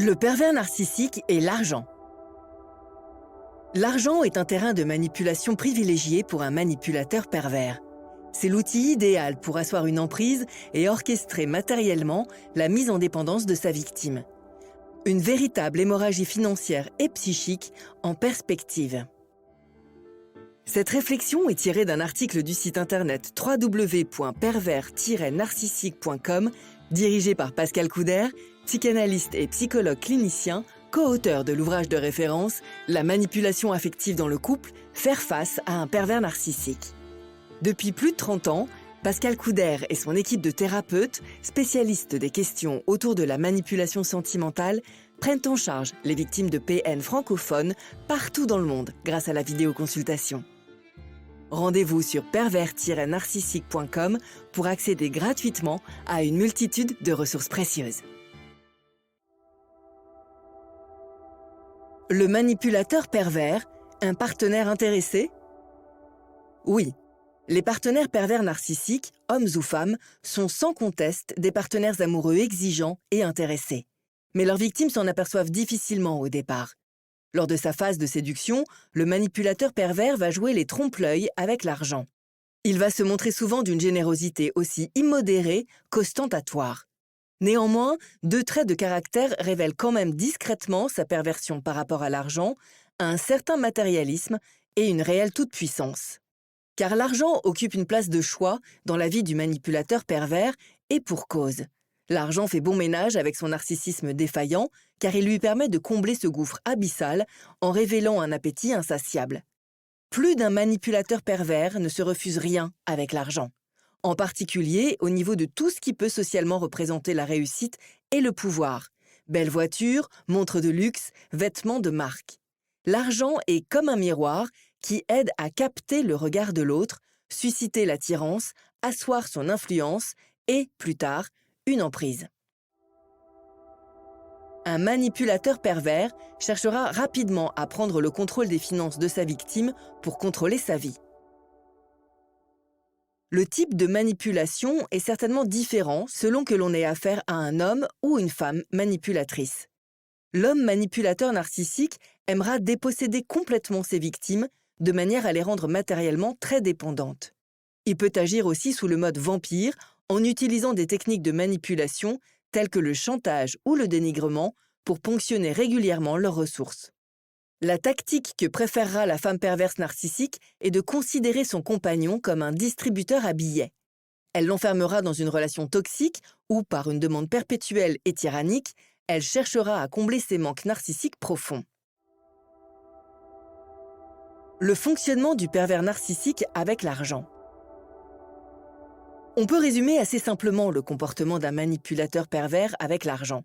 Le pervers narcissique et l'argent. L'argent est un terrain de manipulation privilégié pour un manipulateur pervers. C'est l'outil idéal pour asseoir une emprise et orchestrer matériellement la mise en dépendance de sa victime. Une véritable hémorragie financière et psychique en perspective. Cette réflexion est tirée d'un article du site internet www.pervers-narcissique.com dirigé par Pascal Couder, psychanalyste et psychologue clinicien, co-auteur de l'ouvrage de référence « La manipulation affective dans le couple, faire face à un pervers narcissique ». Depuis plus de 30 ans, Pascal Couder et son équipe de thérapeutes, spécialistes des questions autour de la manipulation sentimentale, prennent en charge les victimes de PN francophones partout dans le monde grâce à la vidéoconsultation. Rendez-vous sur pervers-narcissique.com pour accéder gratuitement à une multitude de ressources précieuses. Le manipulateur pervers, un partenaire intéressé? Oui, les partenaires pervers narcissiques, hommes ou femmes, sont sans conteste des partenaires amoureux exigeants et intéressés. Mais leurs victimes s'en aperçoivent difficilement au départ. Lors de sa phase de séduction, le manipulateur pervers va jouer les trompe-l'œil avec l'argent. Il va se montrer souvent d'une générosité aussi immodérée qu'ostentatoire. Néanmoins, deux traits de caractère révèlent quand même discrètement sa perversion par rapport à l'argent, un certain matérialisme et une réelle toute-puissance. Car l'argent occupe une place de choix dans la vie du manipulateur pervers et pour cause. L'argent fait bon ménage avec son narcissisme défaillant car il lui permet de combler ce gouffre abyssal en révélant un appétit insatiable. Plus d'un manipulateur pervers ne se refuse rien avec l'argent, en particulier au niveau de tout ce qui peut socialement représenter la réussite et le pouvoir. Belles voitures, montres de luxe, vêtements de marque. L'argent est comme un miroir qui aide à capter le regard de l'autre, susciter l'attirance, asseoir son influence et, plus tard, une emprise. Un manipulateur pervers cherchera rapidement à prendre le contrôle des finances de sa victime pour contrôler sa vie. Le type de manipulation est certainement différent selon que l'on ait affaire à un homme ou une femme manipulatrice. L'homme manipulateur narcissique aimera déposséder complètement ses victimes de manière à les rendre matériellement très dépendantes. Il peut agir aussi sous le mode vampire en utilisant des techniques de manipulation telles que le chantage ou le dénigrement pour ponctionner régulièrement leurs ressources. La tactique que préférera la femme perverse narcissique est de considérer son compagnon comme un distributeur à billets. Elle l'enfermera dans une relation toxique où, par une demande perpétuelle et tyrannique, elle cherchera à combler ses manques narcissiques profonds. Le fonctionnement du pervers narcissique avec l'argent. On peut résumer assez simplement le comportement d'un manipulateur pervers avec l'argent.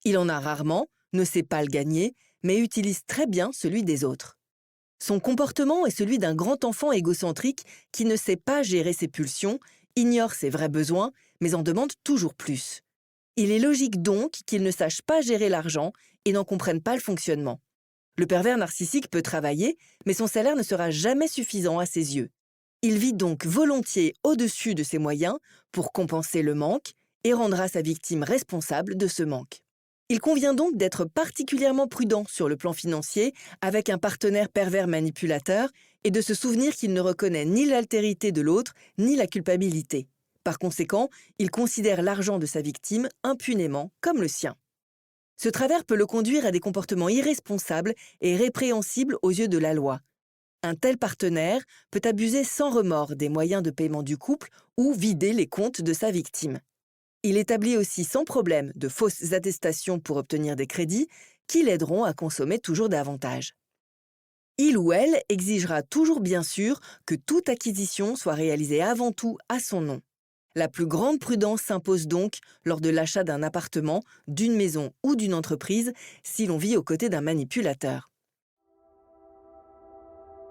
Il en a rarement, ne sait pas le gagner, mais utilise très bien celui des autres. Son comportement est celui d'un grand enfant égocentrique qui ne sait pas gérer ses pulsions, ignore ses vrais besoins, mais en demande toujours plus. Il est logique donc qu'il ne sache pas gérer l'argent et n'en comprenne pas le fonctionnement. Le pervers narcissique peut travailler, mais son salaire ne sera jamais suffisant à ses yeux. Il vit donc volontiers au-dessus de ses moyens pour compenser le manque et rendra sa victime responsable de ce manque. Il convient donc d'être particulièrement prudent sur le plan financier avec un partenaire pervers manipulateur et de se souvenir qu'il ne reconnaît ni l'altérité de l'autre ni la culpabilité. Par conséquent, il considère l'argent de sa victime impunément comme le sien. Ce travers peut le conduire à des comportements irresponsables et répréhensibles aux yeux de la loi. Un tel partenaire peut abuser sans remords des moyens de paiement du couple ou vider les comptes de sa victime. Il établit aussi sans problème de fausses attestations pour obtenir des crédits qui l'aideront à consommer toujours davantage. Il ou elle exigera toujours bien sûr que toute acquisition soit réalisée avant tout à son nom. La plus grande prudence s'impose donc lors de l'achat d'un appartement, d'une maison ou d'une entreprise si l'on vit aux côtés d'un manipulateur.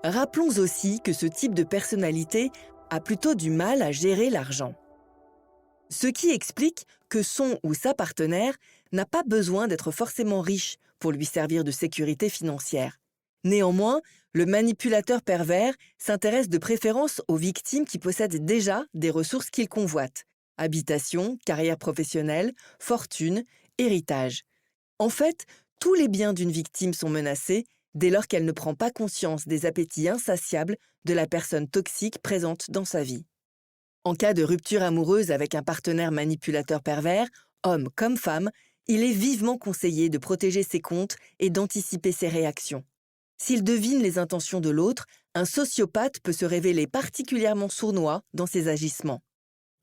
Rappelons aussi que ce type de personnalité a plutôt du mal à gérer l'argent. Ce qui explique que son ou sa partenaire n'a pas besoin d'être forcément riche pour lui servir de sécurité financière. Néanmoins, le manipulateur pervers s'intéresse de préférence aux victimes qui possèdent déjà des ressources qu'il convoite. Habitation, carrière professionnelle, fortune, héritage. En fait, tous les biens d'une victime sont menacés dès lors qu'elle ne prend pas conscience des appétits insatiables de la personne toxique présente dans sa vie. En cas de rupture amoureuse avec un partenaire manipulateur pervers, homme comme femme, il est vivement conseillé de protéger ses comptes et d'anticiper ses réactions. S'il devine les intentions de l'autre, un sociopathe peut se révéler particulièrement sournois dans ses agissements.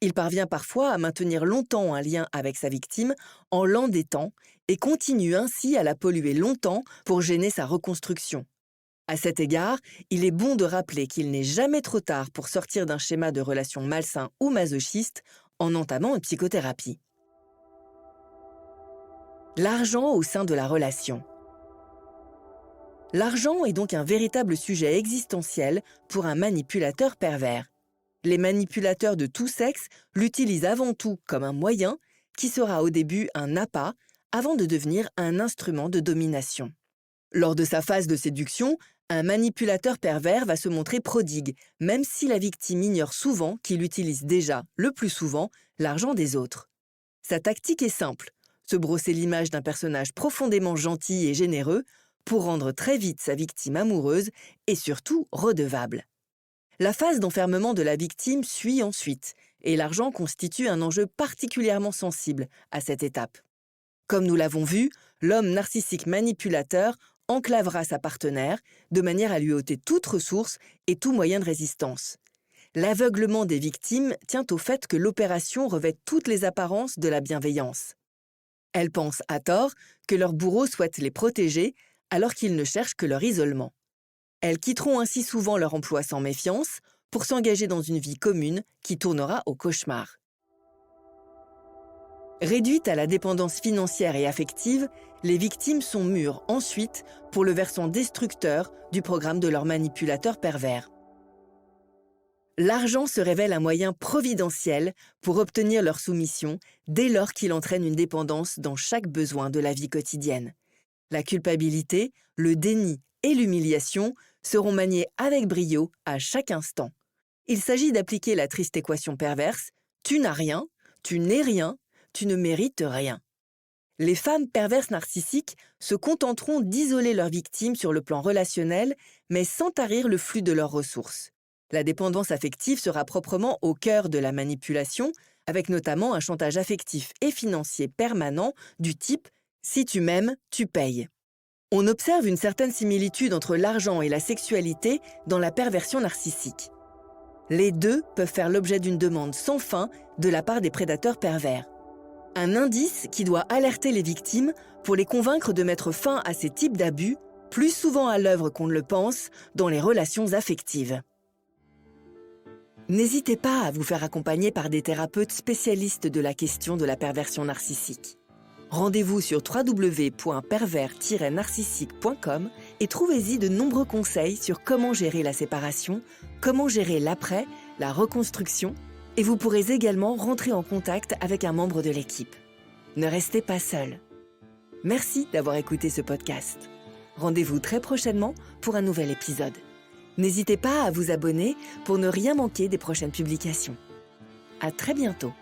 Il parvient parfois à maintenir longtemps un lien avec sa victime en l'endettant et continue ainsi à la polluer longtemps pour gêner sa reconstruction. À cet égard, il est bon de rappeler qu'il n'est jamais trop tard pour sortir d'un schéma de relation malsain ou masochiste en entamant une psychothérapie. L'argent au sein de la relation. L'argent est donc un véritable sujet existentiel pour un manipulateur pervers. Les manipulateurs de tout sexe l'utilisent avant tout comme un moyen qui sera au début un appât avant de devenir un instrument de domination. Lors de sa phase de séduction, un manipulateur pervers va se montrer prodigue, même si la victime ignore souvent qu'il utilise déjà, le plus souvent, l'argent des autres. Sa tactique est simple, se brosser l'image d'un personnage profondément gentil et généreux pour rendre très vite sa victime amoureuse et surtout redevable. La phase d'enfermement de la victime suit ensuite, et l'argent constitue un enjeu particulièrement sensible à cette étape. Comme nous l'avons vu, l'homme narcissique manipulateur enclavera sa partenaire de manière à lui ôter toute ressource et tout moyen de résistance. L'aveuglement des victimes tient au fait que l'opération revêt toutes les apparences de la bienveillance. Elles pensent à tort que leur bourreau souhaite les protéger alors qu'ils ne cherchent que leur isolement. Elles quitteront ainsi souvent leur emploi sans méfiance pour s'engager dans une vie commune qui tournera au cauchemar. Réduites à la dépendance financière et affective, les victimes sont mûres ensuite pour le versant destructeur du programme de leur manipulateur pervers. L'argent se révèle un moyen providentiel pour obtenir leur soumission dès lors qu'il entraîne une dépendance dans chaque besoin de la vie quotidienne. La culpabilité, le déni et l'humiliation seront maniés avec brio à chaque instant. Il s'agit d'appliquer la triste équation perverse « tu n'as rien, tu n'es rien, tu ne mérites rien ». Les femmes perverses narcissiques se contenteront d'isoler leurs victimes sur le plan relationnel, mais sans tarir le flux de leurs ressources. La dépendance affective sera proprement au cœur de la manipulation, avec notamment un chantage affectif et financier permanent du type « si tu m'aimes, tu payes ». On observe une certaine similitude entre l'argent et la sexualité dans la perversion narcissique. Les deux peuvent faire l'objet d'une demande sans fin de la part des prédateurs pervers. Un indice qui doit alerter les victimes pour les convaincre de mettre fin à ces types d'abus, plus souvent à l'œuvre qu'on ne le pense, dans les relations affectives. N'hésitez pas à vous faire accompagner par des thérapeutes spécialistes de la question de la perversion narcissique. Rendez-vous sur www.pervers-narcissique.com et trouvez-y de nombreux conseils sur comment gérer la séparation, comment gérer l'après, la reconstruction, et vous pourrez également rentrer en contact avec un membre de l'équipe. Ne restez pas seul. Merci d'avoir écouté ce podcast. Rendez-vous très prochainement pour un nouvel épisode. N'hésitez pas à vous abonner pour ne rien manquer des prochaines publications. À très bientôt.